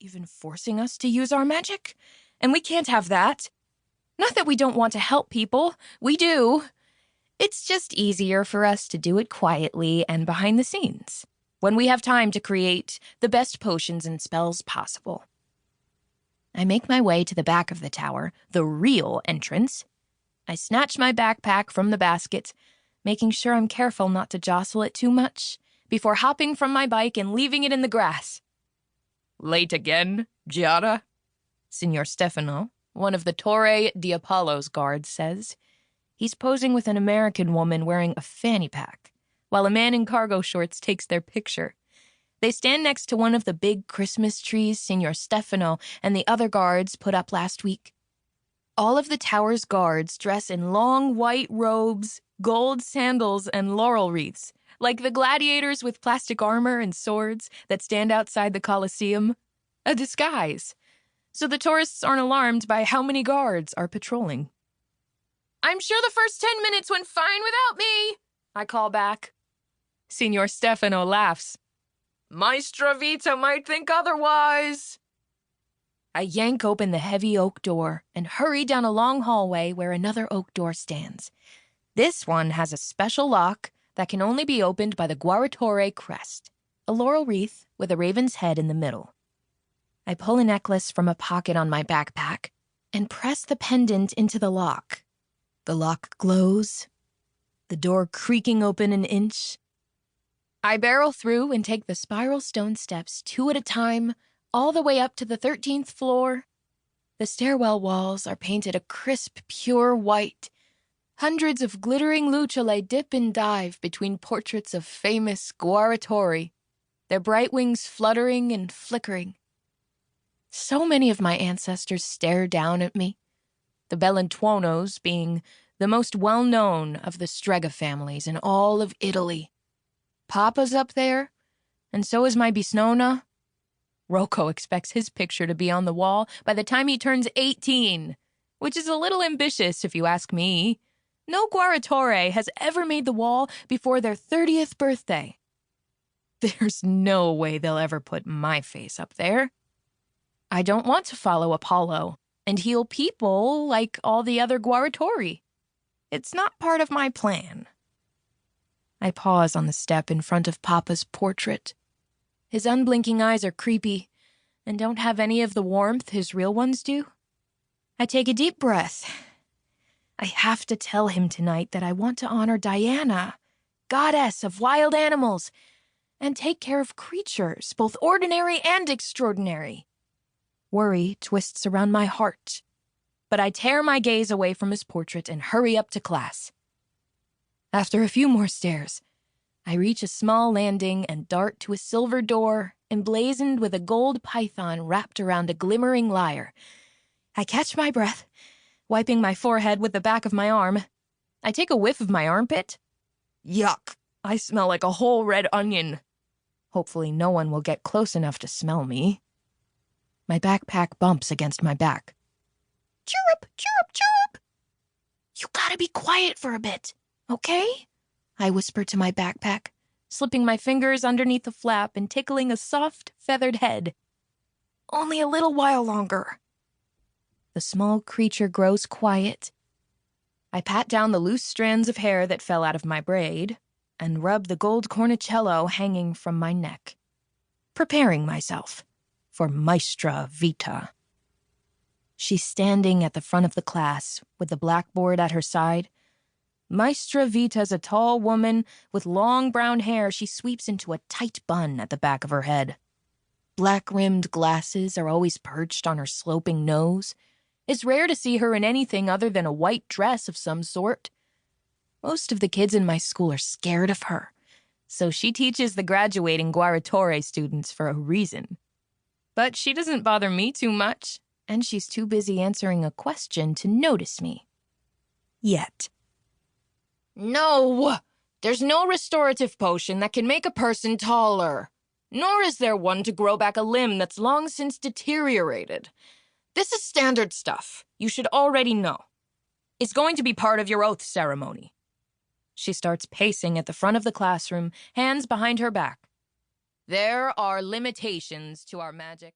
even forcing us to use our magic. And we can't have that. Not that we don't want to help people. We do. It's just easier for us to do it quietly and behind the scenes, when we have time to create the best potions and spells possible. I make my way to the back of the tower, the real entrance. I snatch my backpack from the basket, making sure I'm careful not to jostle it too much, before hopping from my bike and leaving it in the grass. "Late again, Giada?" Signor Stefano, one of the Torre di Apollo's guards, says. He's posing with an American woman wearing a fanny pack, while a man in cargo shorts takes their picture. They stand next to one of the big Christmas trees Signor Stefano and the other guards put up last week. All of the tower's guards dress in long white robes, gold sandals, and laurel wreaths, like the gladiators with plastic armor and swords that stand outside the Colosseum. A disguise, so the tourists aren't alarmed by how many guards are patrolling. "I'm sure the first 10 minutes went fine without me," I call back. Signor Stefano laughs. "Maestra Vita might think otherwise." I yank open the heavy oak door and hurry down a long hallway where another oak door stands. This one has a special lock that can only be opened by the Guaratore crest, a laurel wreath with a raven's head in the middle. I pull a necklace from a pocket on my backpack and press the pendant into the lock. The lock glows, the door creaking open an inch. I barrel through and take the spiral stone steps 2 at a time, all the way up to the 13th floor. The stairwell walls are painted a crisp, pure white. Hundreds of glittering lucciole dip and dive between portraits of famous Guaratori, their bright wings fluttering and flickering. So many of my ancestors stare down at me, the Bellantuonos being the most well-known of the Strega families in all of Italy. Papa's up there, and so is my Bisnonna. Rocco expects his picture to be on the wall by the time he turns 18, which is a little ambitious if you ask me. No Guaratore has ever made the wall before their 30th birthday. There's no way they'll ever put my face up there. I don't want to follow Apollo and heal people like all the other Guaratori. It's not part of my plan. I pause on the step in front of Papa's portrait. His unblinking eyes are creepy and don't have any of the warmth his real ones do. I take a deep breath. I have to tell him tonight that I want to honor Diana, goddess of wild animals, and take care of creatures, both ordinary and extraordinary. Worry twists around my heart, but I tear my gaze away from his portrait and hurry up to class. After a few more stairs, I reach a small landing and dart to a silver door emblazoned with a gold python wrapped around a glimmering lyre. I catch my breath, wiping my forehead with the back of my arm. I take a whiff of my armpit. Yuck, I smell like a whole red onion. Hopefully no one will get close enough to smell me. My backpack bumps against my back. Chirrup, chirrup, chirrup. You gotta be quiet for a bit, okay? I whisper to my backpack, slipping my fingers underneath the flap and tickling a soft, feathered head. Only a little while longer. The small creature grows quiet. I pat down the loose strands of hair that fell out of my braid and rub the gold cornicello hanging from my neck, preparing myself for Maestra Vita. She's standing at the front of the class with the blackboard at her side. Maestra Vita's a tall woman with long brown hair she sweeps into a tight bun at the back of her head. Black-rimmed glasses are always perched on her sloping nose. It's rare to see her in anything other than a white dress of some sort. Most of the kids in my school are scared of her, so she teaches the graduating Guaratore students for a reason. But she doesn't bother me too much, and she's too busy answering a question to notice me. Yet. No! There's no restorative potion that can make a person taller. Nor is there one to grow back a limb that's long since deteriorated. This is standard stuff. You should already know. It's going to be part of your oath ceremony. She starts pacing at the front of the classroom, hands behind her back. There are limitations to our magic.